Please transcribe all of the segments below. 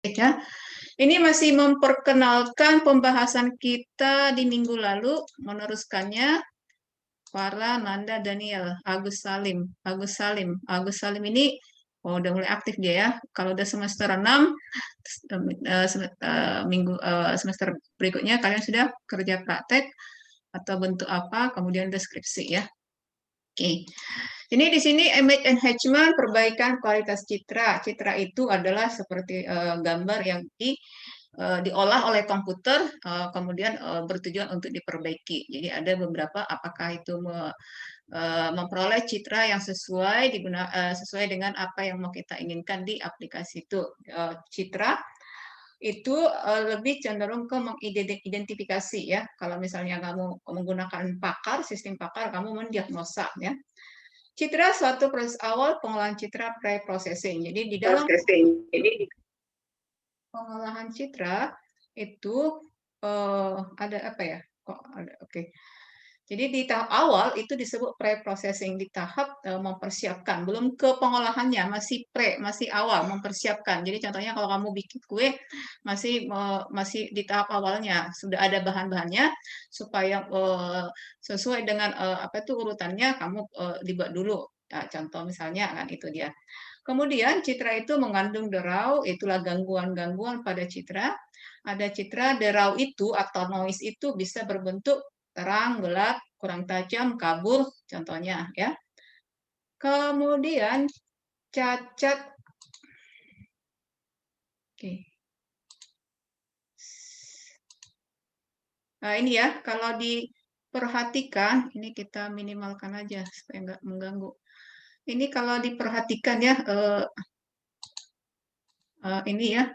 Ya. Ini masih memperkenalkan pembahasan kita di minggu lalu, meneruskannya para Nanda Daniel, Agus Salim. Agus Salim ini udah mulai aktif dia ya. Kalau udah semester 6, semester berikutnya kalian sudah kerja praktek atau bentuk apa, kemudian deskripsi ya. Oke. Ini di sini image enhancement, perbaikan kualitas citra. Citra itu adalah seperti gambar yang diolah oleh komputer, kemudian bertujuan untuk diperbaiki. Jadi ada beberapa, apakah itu memperoleh citra yang sesuai dengan apa yang mau kita inginkan di aplikasi itu. Citra itu lebih cenderung ke mengidentifikasi ya. Kalau misalnya kamu menggunakan pakar, sistem pakar, kamu mendiagnosa ya. Citra suatu proses awal pengolahan citra pre-processing. Jadi di dalam pengolahan citra itu ada apa ya? Kok ada? Oke. Jadi di tahap awal itu disebut pre-processing, di tahap mempersiapkan, belum ke pengolahannya, masih awal mempersiapkan. Jadi contohnya kalau kamu bikin kue masih di tahap awalnya, sudah ada bahan-bahannya supaya sesuai dengan apa itu urutannya kamu dibuat dulu. Nah, contoh misalnya kan itu dia. Kemudian citra itu mengandung derau, itulah gangguan-gangguan pada citra. Ada citra derau itu atau noise itu bisa berbentuk terang, gelap, kurang tajam, kabur, contohnya ya. Kemudian cacat, oke. Nah ini ya, kalau diperhatikan, ini kita minimalkan aja supaya nggak mengganggu. Ini kalau diperhatikan ya, ini ya,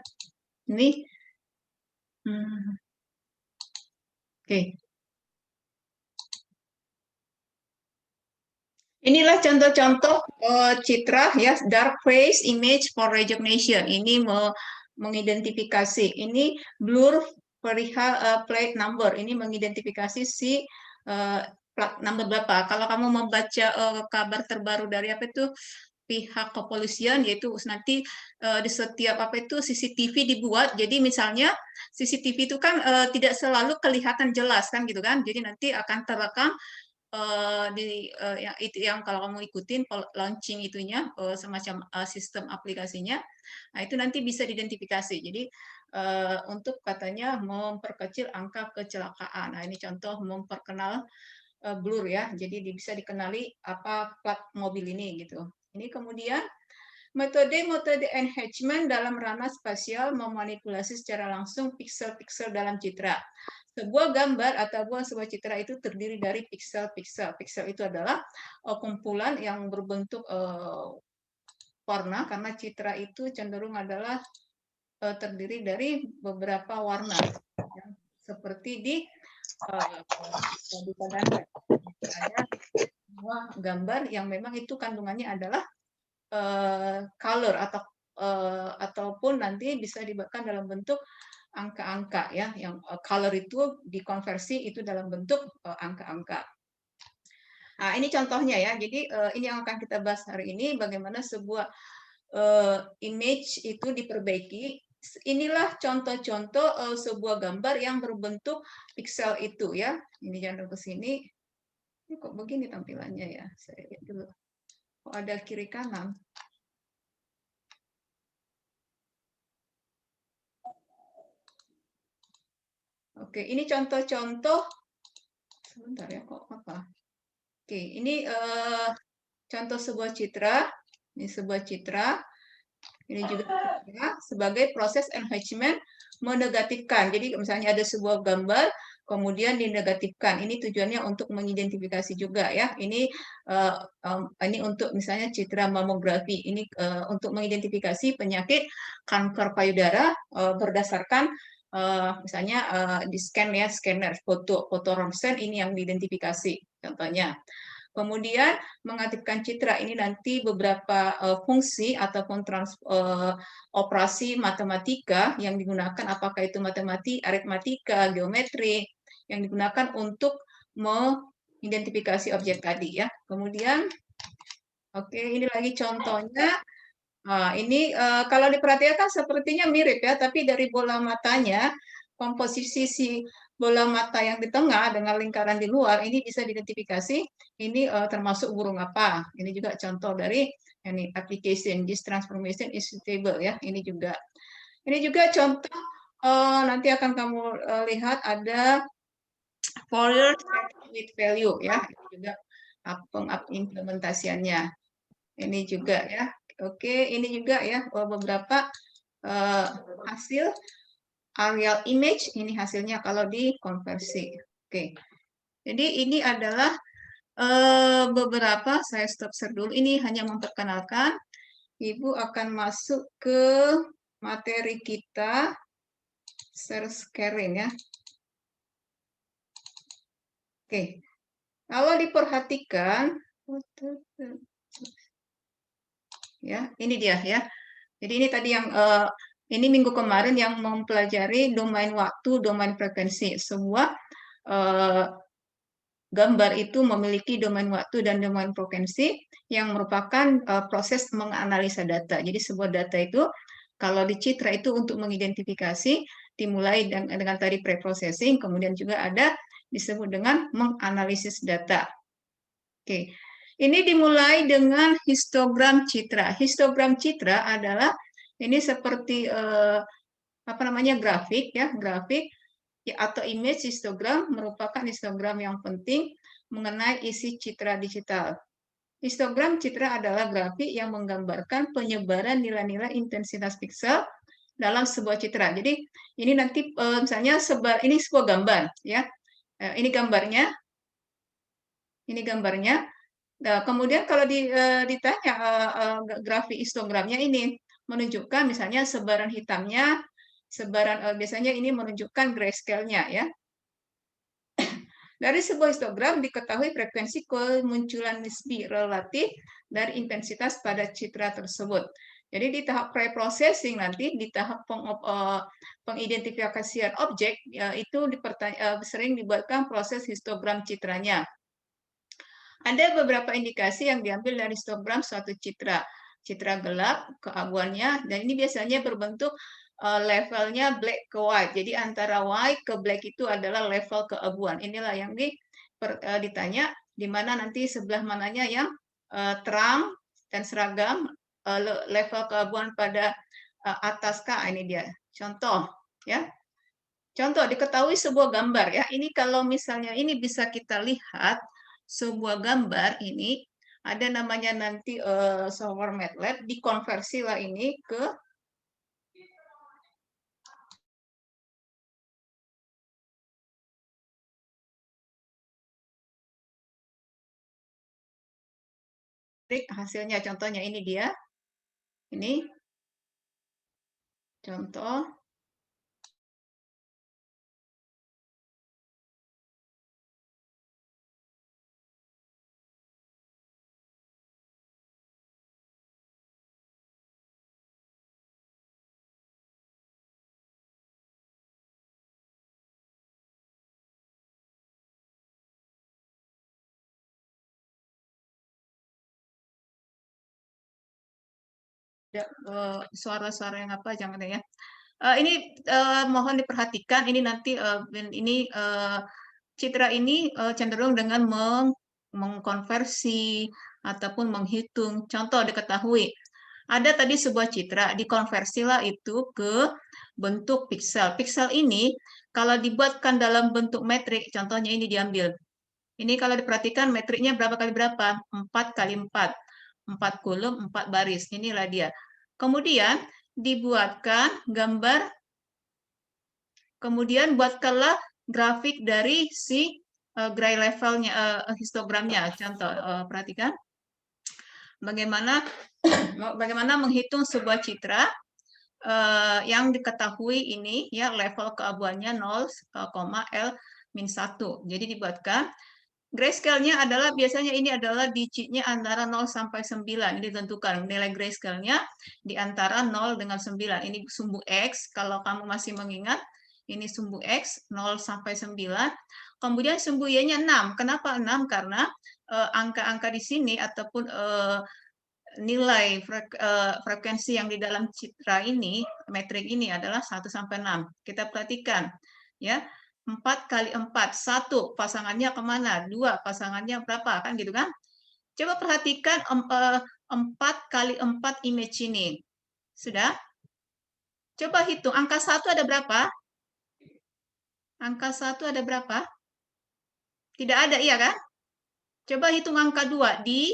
ini, oke. Inilah contoh-contoh citra ya, dark face image for recognition. Ini mengidentifikasi. Ini blur perihal plate number. Ini mengidentifikasi si plat number berapa. Kalau kamu membaca kabar terbaru dari apa itu pihak kepolisian, yaitu nanti di setiap apa itu CCTV dibuat. Jadi misalnya CCTV itu kan tidak selalu kelihatan jelas kan gitu kan. Jadi nanti akan terekam itu yang kalau kamu ikutin launching itunya semacam sistem aplikasinya, nah itu nanti bisa diidentifikasi. Jadi untuk katanya memperkecil angka kecelakaan. Nah ini contoh memperkenal blur ya, jadi bisa dikenali apa plat mobil ini gitu. Ini kemudian metode enhancement dalam ranah spasial memanipulasi secara langsung piksel-piksel dalam citra. Sebuah gambar atau sebuah citra itu terdiri dari piksel-piksel. Piksel itu adalah kumpulan yang berbentuk warna, karena citra itu cenderung adalah terdiri dari beberapa warna. Seperti di ada sebuah gambar yang memang itu kandungannya adalah color ataupun nanti bisa dibuatkan dalam bentuk angka-angka ya, yang color itu dikonversi itu dalam bentuk angka-angka. Nah, ini contohnya ya. Jadi ini yang akan kita bahas hari ini, bagaimana sebuah image itu diperbaiki. Inilah contoh-contoh sebuah gambar yang berbentuk piksel itu ya. Ini jangan ke sini. Ini kok begini tampilannya ya? Saya lihat dulu. Kok ada kiri kanan? Oke, ini contoh-contoh. Sebentar ya, kok apa? Oke, ini contoh sebuah citra. Ini sebuah citra. Ini juga citra sebagai proses enhancement menegatifkan. Jadi misalnya ada sebuah gambar, kemudian dinegatifkan. Ini tujuannya untuk mengidentifikasi juga ya. Ini untuk misalnya citra mamografi. Ini untuk mengidentifikasi penyakit kanker payudara berdasarkan misalnya di scan ya, scanner foto ronsen ini yang diidentifikasi contohnya. Kemudian mengaktifkan citra ini nanti beberapa fungsi ataupun operasi matematika yang digunakan, apakah itu aritmatika, geometri, yang digunakan untuk mengidentifikasi objek tadi ya. Kemudian, oke, ini lagi contohnya Nah, ini kalau diperhatikan sepertinya mirip ya, tapi dari bola matanya, komposisi si bola mata yang di tengah dengan lingkaran di luar, ini bisa diidentifikasi, ini termasuk burung apa. Ini juga contoh dari ini application, this transformation is suitable ya, ini juga. Ini juga contoh, nanti akan kamu lihat ada Fourier with value ya, ini juga pengimplementasiannya. Ini juga ya. Oke, ini juga ya beberapa hasil aerial image, ini hasilnya kalau dikonversi. Oke. Jadi ini adalah beberapa, saya stop share dulu. Ini hanya memperkenalkan. Ibu akan masuk ke materi kita, share screen ya. Oke. Kalau diperhatikan, ya, ini dia ya. Jadi ini tadi yang ini minggu kemarin yang mempelajari domain waktu, domain frekuensi. Sebuah gambar itu memiliki domain waktu dan domain frekuensi yang merupakan proses menganalisa data. Jadi sebuah data itu kalau dicitra itu untuk mengidentifikasi, dimulai dengan tadi pre-processing, kemudian juga ada disebut dengan menganalisis data. Oke. Ini dimulai dengan histogram citra. Histogram citra adalah ini seperti apa namanya grafik ya, grafik ya, atau image histogram merupakan histogram yang penting mengenai isi citra digital. Histogram citra adalah grafik yang menggambarkan penyebaran nilai-nilai intensitas piksel dalam sebuah citra. Jadi ini nanti misalnya ini sebuah gambar ya. Ini gambarnya. Ini gambarnya. Nah, kemudian kalau ditanya grafik histogramnya ini menunjukkan misalnya sebaran hitamnya, sebaran biasanya ini menunjukkan grayscale-nya ya. Dari sebuah histogram diketahui frekuensi kemunculan nisbi relatif dari intensitas pada citra tersebut. Jadi di tahap pre-processing nanti, di tahap pengidentifikasian objek, itu sering dibuatkan proses histogram citranya. Ada beberapa indikasi yang diambil dari histogram suatu citra. Citra gelap, keabuannya, dan ini biasanya berbentuk levelnya black ke white. Jadi antara white ke black itu adalah level keabuan. Inilah yang ditanya, di mana nanti sebelah mananya yang terang dan seragam, level keabuan pada atas K. Ini dia contoh ya. Contoh, diketahui sebuah gambar ya. Ini kalau misalnya ini bisa kita lihat sebuah gambar ini ada namanya nanti software MATLAB, dikonversilah ini ke hasilnya. Contohnya ini dia. Ini contoh. Suara-suara yang apa jangan ya. Ini mohon diperhatikan, ini nanti ini citra ini cenderung dengan mengkonversi ataupun menghitung. Contoh diketahui ada tadi sebuah citra, dikonversilah itu ke bentuk piksel. Piksel ini kalau dibuatkan dalam bentuk metrik, contohnya ini diambil. Ini kalau diperhatikan metriknya berapa kali berapa? 4 kali 4. 4 kolom, 4 baris. Inilah dia. Kemudian dibuatkan gambar, kemudian buatkanlah grafik dari si gray levelnya, histogramnya. Contoh, perhatikan bagaimana menghitung sebuah citra yang diketahui ini ya level keabuannya 0,L-1. Jadi dibuatkan grayscale-nya adalah biasanya ini adalah digitnya antara 0 sampai 9. Ini ditentukan nilai grayscale-nya di antara 0 dengan 9. Ini sumbu X, kalau kamu masih mengingat, ini sumbu X 0 sampai 9. Kemudian sumbu Y-nya 6. Kenapa 6? Karena angka-angka di sini ataupun nilai frekuensi yang di dalam citra ini, metrik ini adalah 1 sampai 6. Kita perhatikan ya. 4 kali 4, 1 pasangannya kemana? 2 pasangannya berapa? Kan gitu kan? Coba perhatikan 4 kali 4 image ini. Sudah? Coba hitung, angka 1 ada berapa? Angka 1 ada berapa? Tidak ada, iya kan? Coba hitung angka 2 di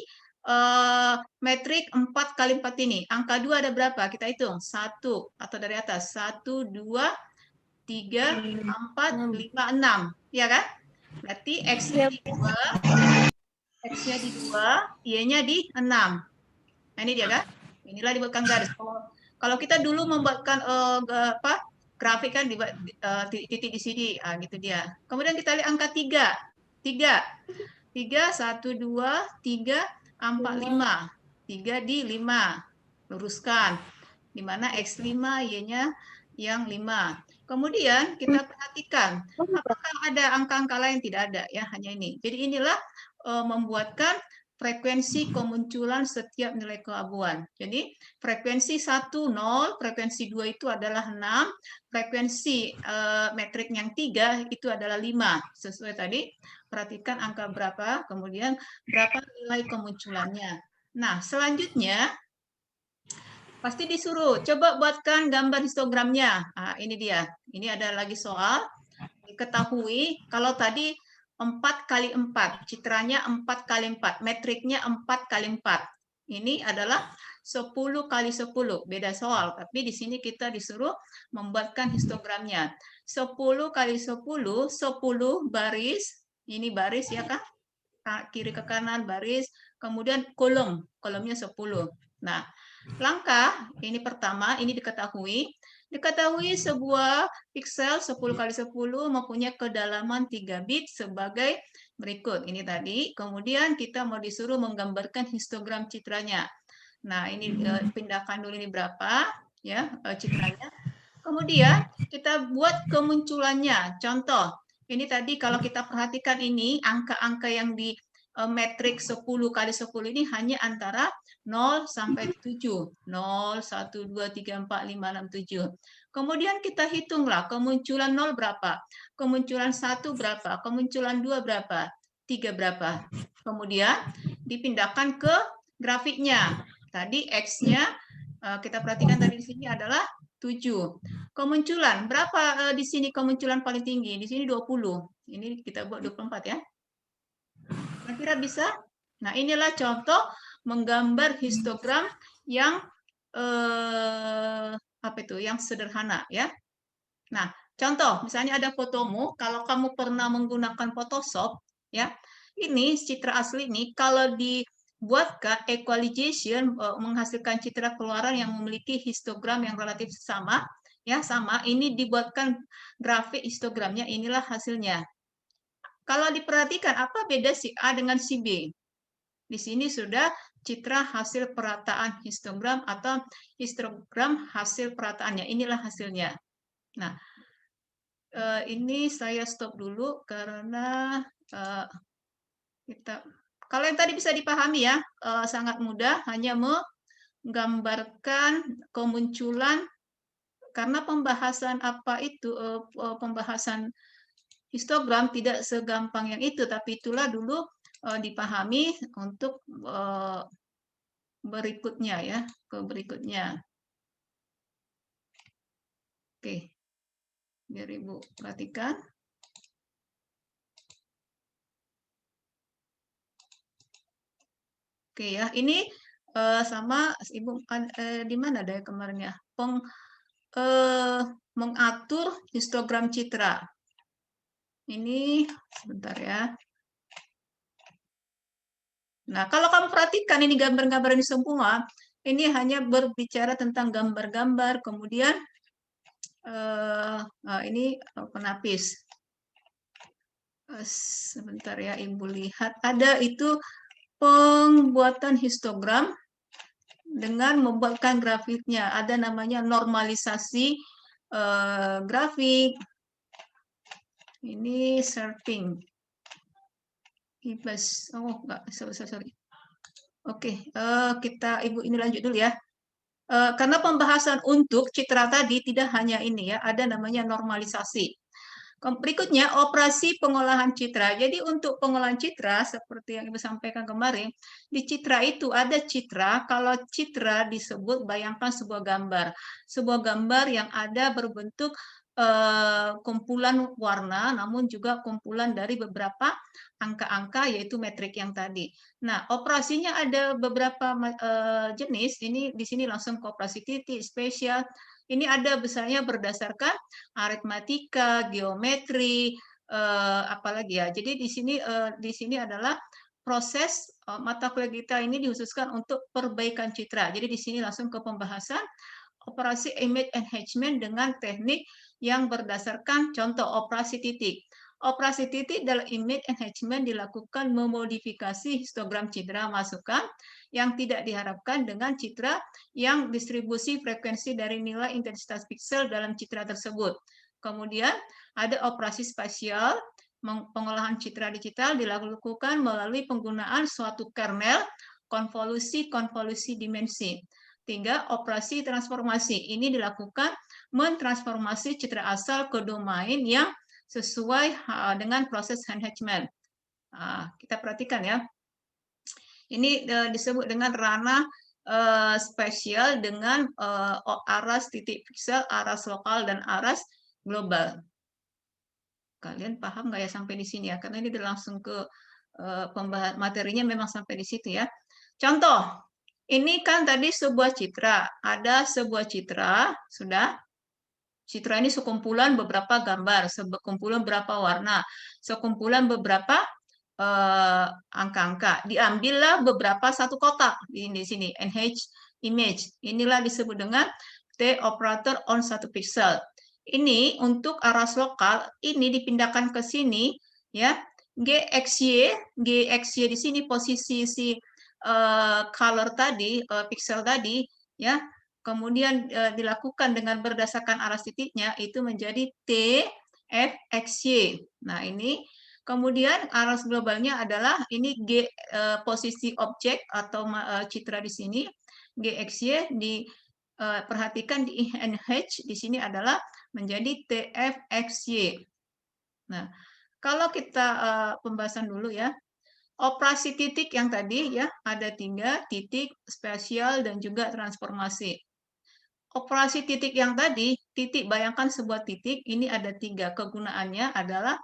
metrik 4 kali 4 ini. Angka 2 ada berapa? Kita hitung. 1 atau dari atas. 1, 2, 3, 4, 5, 6. Ya kan? Berarti X-nya di 2, X-nya di 2, Y-nya di 6. Nah, ini dia kan? Inilah dibuatkan garis. Kalau kita dulu membuatkan grafik kan dibuat titik di sini, gitu dia. Kemudian kita lihat angka 3. 3, 1, 2, 3, 4, 5. 3 di 5. Luruskan. Di mana X5, Y-nya yang 5. Kemudian kita perhatikan, apakah ada angka-angka lain? Tidak ada, ya, hanya ini. Jadi inilah membuatkan frekuensi kemunculan setiap nilai keabuan. Jadi frekuensi 1, 0, frekuensi 2 itu adalah 6, frekuensi metrik yang 3 itu adalah 5. Sesuai tadi, perhatikan angka berapa, kemudian berapa nilai kemunculannya. Nah, selanjutnya, pasti disuruh, coba buatkan gambar histogramnya. Nah, ini dia. Ini ada lagi soal. Diketahui kalau tadi 4 kali 4, citranya 4 kali 4, metriknya 4 kali 4. Ini adalah 10 kali 10, beda soal. Tapi di sini kita disuruh membuatkan histogramnya. 10 kali 10, 10 baris, ini baris ya kan? Kiri ke kanan baris, kemudian kolomnya 10. Nah, langkah ini pertama, ini diketahui sebuah piksel 10 kali 10 mempunyai kedalaman 3 bit sebagai berikut. Ini tadi, kemudian kita mau disuruh menggambarkan histogram citranya. Nah, ini pindahkan dulu ini berapa ya citranya. Kemudian kita buat kemunculannya. Contoh, ini tadi kalau kita perhatikan ini angka-angka yang di metrik 10 kali 10 ini hanya antara 0 sampai 7. 0, 1, 2, 3, 4, 5, 6, 7. Kemudian kita hitunglah kemunculan 0 berapa, kemunculan 1 berapa, kemunculan 2 berapa, 3 berapa. Kemudian dipindahkan ke grafiknya. Tadi X-nya kita perhatikan tadi di sini adalah 7. Kemunculan, berapa di sini kemunculan paling tinggi? Di sini 20. Ini kita buat 24 ya. Kira-kira bisa? Nah, inilah contoh menggambar histogram yang apa itu? Yang sederhana ya. Nah, contoh misalnya ada fotomu, kalau kamu pernah menggunakan Photoshop ya. Ini citra asli ini kalau dibuatkan equalization menghasilkan citra keluaran yang memiliki histogram yang relatif sama ya, sama. Ini dibuatkan grafik histogramnya, inilah hasilnya. Kalau diperhatikan apa beda si A dengan si B? Di sini sudah citra hasil perataan histogram atau histogram hasil perataannya. Inilah hasilnya. Nah, ini saya stop dulu karena kita, kalau yang tadi bisa dipahami ya, sangat mudah, hanya menggambarkan kemunculan, karena pembahasan apa itu, pembahasan histogram tidak segampang yang itu, tapi itulah dulu dipahami untuk berikutnya ya, ke berikutnya. Oke, biar Ibu perhatikan. Oke ya, ini sama Ibu di mana deh kemarin ya? Mengatur histogram citra. Ini sebentar ya. Nah, kalau kamu perhatikan ini gambar-gambar ini semua, ini hanya berbicara tentang gambar-gambar, kemudian ini penapis. Sebentar ya, Ibu lihat. Ada itu pembuatan histogram dengan membuatkan grafiknya. Ada namanya normalisasi grafik. Ini surfing. Oh, enggak, sorry. Oke, Ibu ini lanjut dulu ya. Karena pembahasan untuk citra tadi tidak hanya ini ya, ada namanya normalisasi. Berikutnya, operasi pengolahan citra. Jadi untuk pengolahan citra, seperti yang Ibu sampaikan kemarin, di citra itu ada citra, kalau citra disebut bayangkan sebuah gambar. Sebuah gambar yang ada berbentuk kumpulan warna, namun juga kumpulan dari beberapa angka-angka, yaitu metrik yang tadi. Nah, operasinya ada beberapa jenis. Ini di sini langsung ke operasi titik, spesial. Ini ada misalnya berdasarkan aritmatika, geometri, apalagi ya. Jadi di sini adalah proses mata kuliah kita ini dikhususkan untuk perbaikan citra. Jadi di sini langsung ke pembahasan operasi image enhancement dengan teknik yang berdasarkan contoh operasi titik. Operasi titik dalam image enhancement dilakukan memodifikasi histogram citra masukan yang tidak diharapkan dengan citra yang distribusi frekuensi dari nilai intensitas piksel dalam citra tersebut. Kemudian ada operasi spasial, pengolahan citra digital dilakukan melalui penggunaan suatu kernel konvolusi dimensi. Tiga, operasi transformasi. Ini dilakukan mentransformasi citra asal ke domain yang sesuai dengan proses enhancement. Kita perhatikan ya. Ini disebut dengan ranah spesial dengan aras titik piksel, aras lokal, dan aras global. Kalian paham nggak ya sampai di sini ya? Karena ini langsung ke pembahasan materinya memang sampai di situ ya. Contoh, ini kan tadi sebuah citra. Ada sebuah citra, sudah. Citra ini sekumpulan beberapa gambar, sekumpulan beberapa warna, sekumpulan beberapa angka-angka. Diambillah beberapa satu kotak di sini, NH image. Inilah disebut dengan T operator on satu pixel. Ini untuk aras lokal, ini dipindahkan ke sini, ya. GXY di sini posisi si color tadi, pixel tadi, ya. Kemudian dilakukan dengan berdasarkan aras titiknya, itu menjadi TFXY. Nah, ini kemudian aras globalnya adalah ini posisi objek atau citra di sini, GXY, perhatikan di NH di sini adalah menjadi TFXY. Nah, kalau kita pembahasan dulu ya, operasi titik yang tadi ya, ada 3, titik, spasial, dan juga transformasi. Operasi titik yang tadi, titik, bayangkan sebuah titik, ini ada 3. Kegunaannya adalah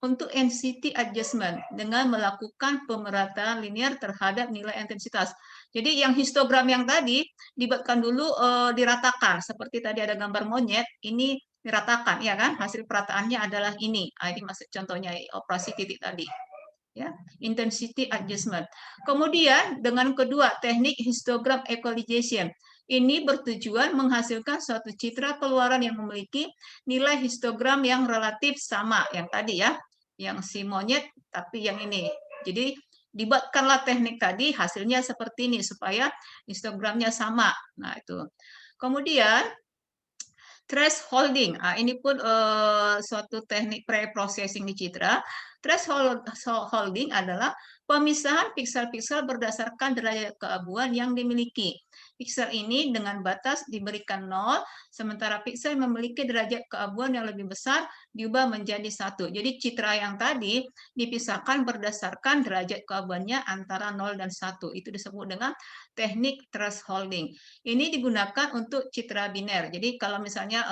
untuk NCT adjustment dengan melakukan pemerataan linear terhadap nilai intensitas. Jadi yang histogram yang tadi dibuatkan dulu diratakan, seperti tadi ada gambar monyet, ini diratakan, ya kan? Hasil perataannya adalah ini. Ini masuk contohnya operasi titik tadi. Ya, intensity adjustment. Kemudian dengan kedua, teknik histogram equalization. Ini bertujuan menghasilkan suatu citra keluaran yang memiliki nilai histogram yang relatif sama, yang tadi ya, yang si monyet, tapi yang ini. Jadi dibuatkanlah teknik tadi, hasilnya seperti ini supaya histogramnya sama. Nah, itu. Kemudian thresholding, ini pun suatu teknik pre-processing di citra. Thresholding adalah pemisahan piksel-piksel berdasarkan derajat keabuan yang dimiliki. Piksel ini dengan batas diberikan 0, sementara piksel yang memiliki derajat keabuan yang lebih besar diubah menjadi 1. Jadi citra yang tadi dipisahkan berdasarkan derajat keabuannya antara 0 dan 1. Itu disebut dengan teknik thresholding. Ini digunakan untuk citra biner. Jadi kalau misalnya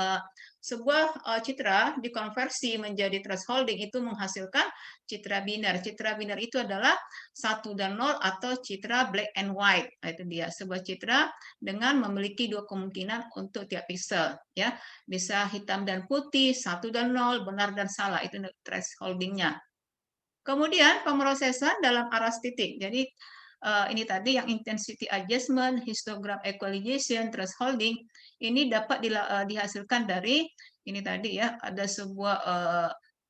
sebuah citra dikonversi menjadi thresholding, itu menghasilkan citra biner. Citra biner itu adalah 1 dan 0 atau citra black and white. Nah, itu dia, sebuah citra dengan memiliki 2 kemungkinan untuk tiap pixel. Ya, bisa hitam dan putih, 1 dan 0, benar dan salah. Itu thresholdingnya. Kemudian pemrosesan dalam aras titik. Jadi ini tadi yang intensity adjustment, histogram equalization, thresholding, ini dapat dihasilkan dari ini tadi ya, ada sebuah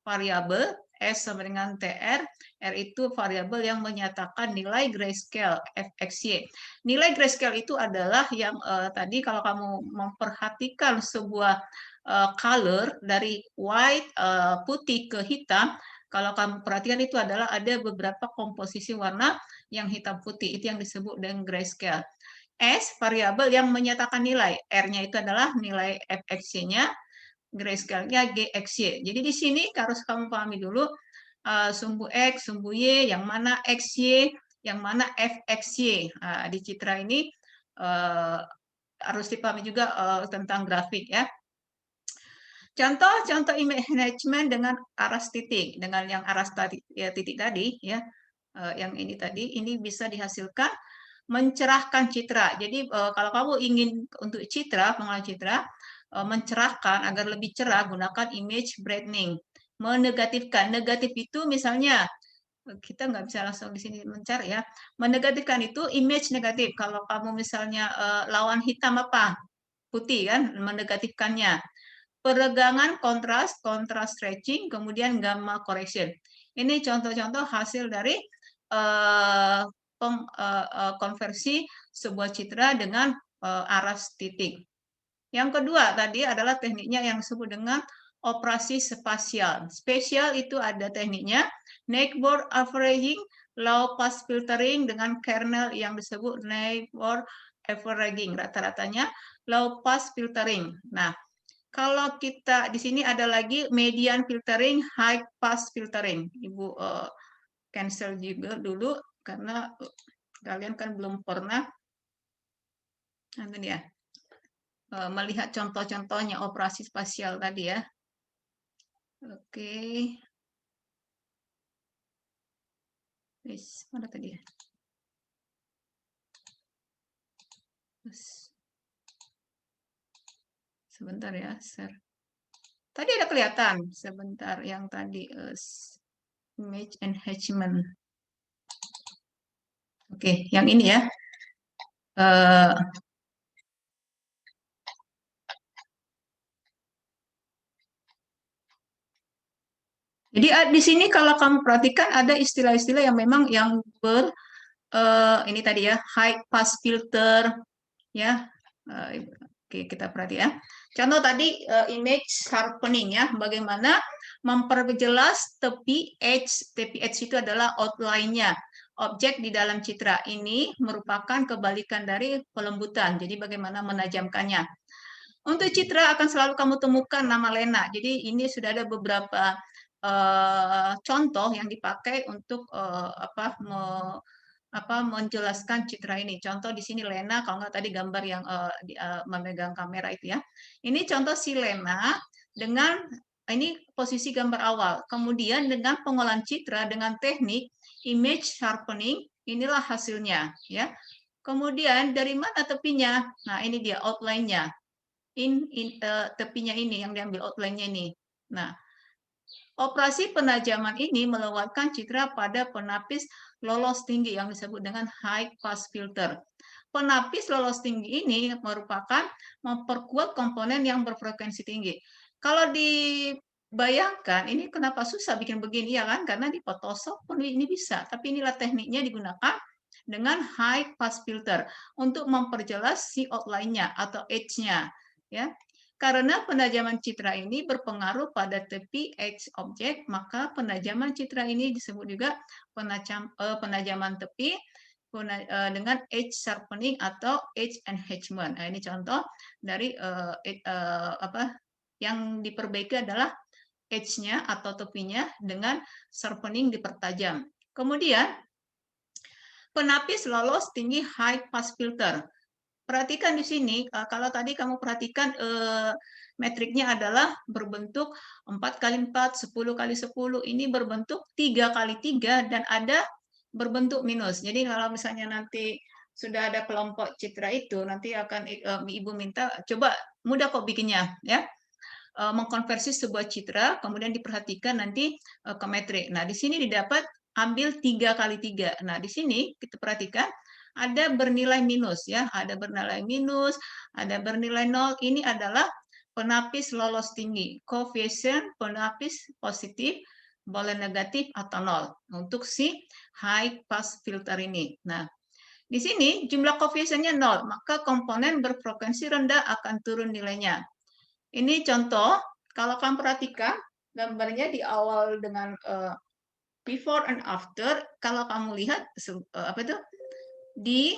variabel S sama dengan TR, R itu variabel yang menyatakan nilai grayscale fxy. Nilai grayscale itu adalah yang tadi kalau kamu memperhatikan sebuah color dari white putih ke hitam, Kalau kamu perhatikan itu adalah ada beberapa komposisi warna yang hitam putih, itu yang disebut dengan grayscale. S variabel yang menyatakan nilai, R-nya itu adalah nilai fxy-nya, grayscale-nya gxy. Jadi di sini harus kamu pahami dulu sumbu X, sumbu Y, yang mana XY, yang mana fxy. Di citra ini harus dipahami juga tentang grafik ya. Contoh image management dengan aras titik, dengan yang aras titik tadi ya, yang ini tadi, ini bisa dihasilkan mencerahkan citra. Jadi kalau kamu ingin untuk citra, pengolahan citra, mencerahkan agar lebih cerah, gunakan image brightening. Menegatifkan, negatif itu misalnya kita nggak bisa langsung di sini mencari ya. Menegatifkan itu image negatif. Kalau kamu misalnya lawan hitam apa? Putih kan, menegatifkannya. Peregangan kontras, kontras stretching, kemudian gamma correction. Ini contoh-contoh hasil dari konversi sebuah citra dengan aras titik. Yang kedua tadi adalah tekniknya yang disebut dengan operasi spasial. Spasial itu ada tekniknya neighbor averaging, low pass filtering dengan kernel yang disebut neighbor averaging. Rata-ratanya low pass filtering. Nah, kalau kita di sini ada lagi median filtering, high pass filtering. Ibu cancel juga dulu karena kalian kan belum pernah ya, melihat contoh-contohnya operasi spasial tadi ya. Oke. Mana tadi ya? Sebentar ya, share. Tadi ada kelihatan sebentar yang tadi image enhancement. Oke, yang ini ya. Jadi di sini kalau kamu perhatikan ada istilah-istilah yang memang yang ini tadi ya, high pass filter ya. Oke, kita perhatikan. Contoh tadi image sharpening ya, bagaimana memperjelas tepi edge. Tepi edge itu adalah outline-nya. Objek di dalam citra ini merupakan kebalikan dari pelembutan. Jadi bagaimana menajamkannya. Untuk citra akan selalu kamu temukan nama Lena. Jadi ini sudah ada beberapa contoh yang dipakai untuk menjelaskan citra ini. Contoh di sini Lena, kalau nggak tadi gambar yang memegang kamera itu ya. Ini contoh si Lena dengan ini posisi gambar awal. Kemudian dengan pengolahan citra dengan teknik image sharpening, inilah hasilnya ya. Kemudian dari mana tepinya? Nah, ini dia outline-nya. Tepinya ini yang diambil outline-nya ini. Nah, operasi penajaman ini melewatkan citra pada penapis lolos tinggi yang disebut dengan high pass filter. Penapis lolos tinggi ini merupakan memperkuat komponen yang berfrekuensi tinggi. Kalau dibayangkan, ini kenapa susah bikin begini ya kan? Karena di Photoshop pun ini bisa, tapi inilah tekniknya digunakan dengan high pass filter untuk memperjelas si outline-nya atau edge-nya. Ya, karena penajaman citra ini berpengaruh pada tepi edge objek, maka penajaman citra ini disebut juga penajaman tepi dengan edge sharpening atau edge enhancement. Nah, ini contoh dari yang diperbaiki adalah edge-nya atau tepinya dengan sharpening dipertajam. Kemudian penapis lolos tinggi high pass filter. Perhatikan di sini, kalau tadi kamu perhatikan metriknya adalah berbentuk 4x4, 10x10, ini berbentuk 3x3 dan ada berbentuk minus. Jadi kalau misalnya nanti sudah ada kelompok citra itu, nanti akan Ibu minta, coba mudah kok bikinnya ya. Mengkonversi sebuah citra, kemudian diperhatikan nanti ke metrik. Nah, di sini didapat ambil 3x3. Nah, di sini kita perhatikan ada bernilai minus ya, ada bernilai minus, ada bernilai 0. Ini adalah penapis lolos tinggi, koefisien penapis positif, boleh negatif atau 0 untuk si high pass filter ini. Nah, di sini jumlah koefisiennya 0, maka komponen berfrekuensi rendah akan turun nilainya. Ini contoh, kalau kamu perhatikan gambarnya di awal dengan before and after, kalau kamu lihat apa itu di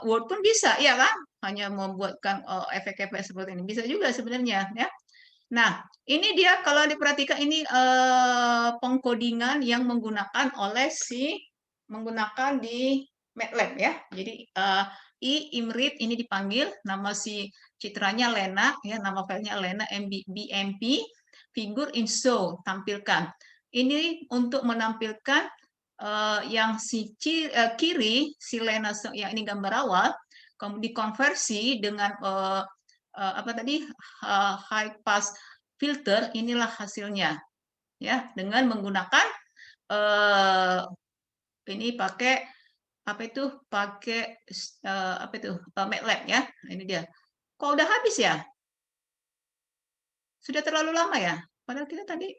Word pun bisa, ya kan? Hanya membuatkan efek-efek seperti ini bisa juga sebenarnya, ya. Nah, ini dia kalau diperhatikan ini pengkodingan yang menggunakan menggunakan di MATLAB ya. Jadi Imrit ini dipanggil, nama si citranya Lena ya, nama filenya Lena BMP figure in show tampilkan. Ini untuk menampilkan yang kiri si Lena yang ini gambar awal dikonversi dengan apa tadi high pass filter, inilah hasilnya ya, dengan menggunakan ini pakai apa itu apa itu MATLAB ya. Ini dia. Kok udah habis ya? Sudah terlalu lama ya? Padahal kita tadi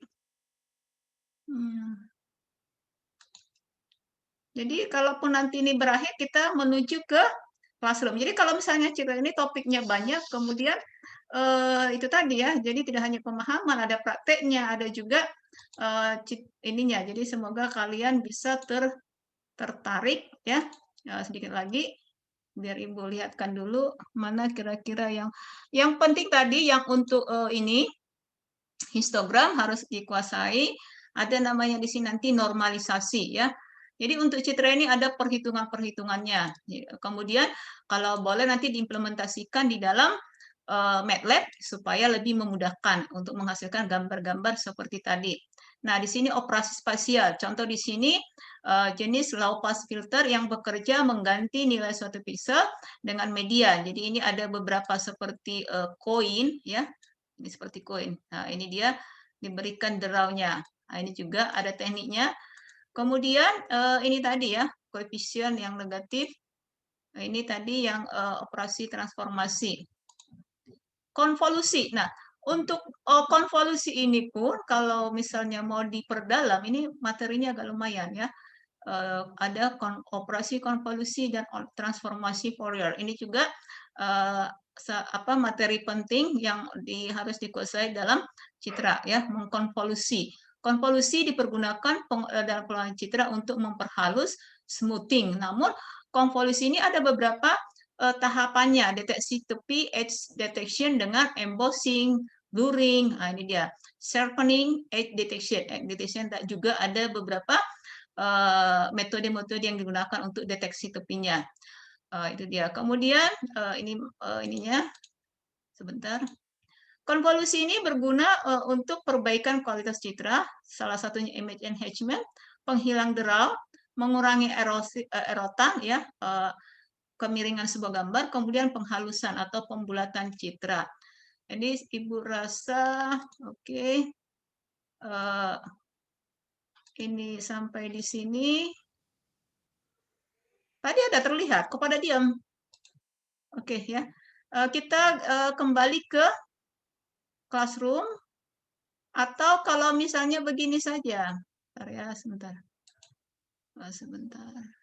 jadi kalaupun nanti ini berakhir, kita menuju ke classroom. Jadi kalau misalnya cerita ini topiknya banyak, kemudian itu tadi ya, jadi tidak hanya pemahaman, ada prakteknya, ada juga ininya. Jadi semoga kalian bisa tertarik ya. Sedikit lagi, biar Ibu lihatkan dulu mana kira-kira yang penting tadi, yang untuk ini histogram harus dikuasai. Ada namanya di sini nanti normalisasi ya. Jadi untuk citra ini ada perhitungan-perhitungannya. Kemudian kalau boleh nanti diimplementasikan di dalam MATLAB supaya lebih memudahkan untuk menghasilkan gambar-gambar seperti tadi. Nah, di sini operasi spasial. Contoh di sini jenis low pass filter yang bekerja mengganti nilai suatu pixel dengan median. Jadi ini ada beberapa seperti koin ya. Ini seperti koin. Nah, ini dia diberikan draw-nya. Nah, ini juga ada tekniknya. Kemudian ini tadi ya, koefisien yang negatif. Nah, ini tadi yang operasi transformasi. Konvolusi. Nah, untuk konvolusi ini pun kalau misalnya mau diperdalam, ini materinya agak lumayan ya. Ada operasi konvolusi dan transformasi Fourier. Ini juga materi penting yang harus dikuasai dalam citra ya, mengkonvolusi. Konvolusi dipergunakan dalam pengelolaan citra untuk memperhalus smoothing. Namun konvolusi ini ada beberapa tahapannya, deteksi tepi, edge detection dengan embossing, blurring. Nah, ini dia. Sharpening, edge detection. Edge detection juga ada beberapa metode-metode yang digunakan untuk deteksi tepinya. Itu dia. Kemudian ininya sebentar. Konvolusi ini berguna untuk perbaikan kualitas citra, salah satunya image enhancement, penghilang draw, mengurangi erotan ya, kemiringan sebuah gambar, kemudian penghalusan atau pembulatan citra. Jadi Ibu rasa oke. Ini sampai di sini. Tadi ada terlihat, kok pada diam? Oke ya. Kita kembali ke classroom. Atau kalau misalnya begini saja. Bentar ya, sebentar. Sebentar.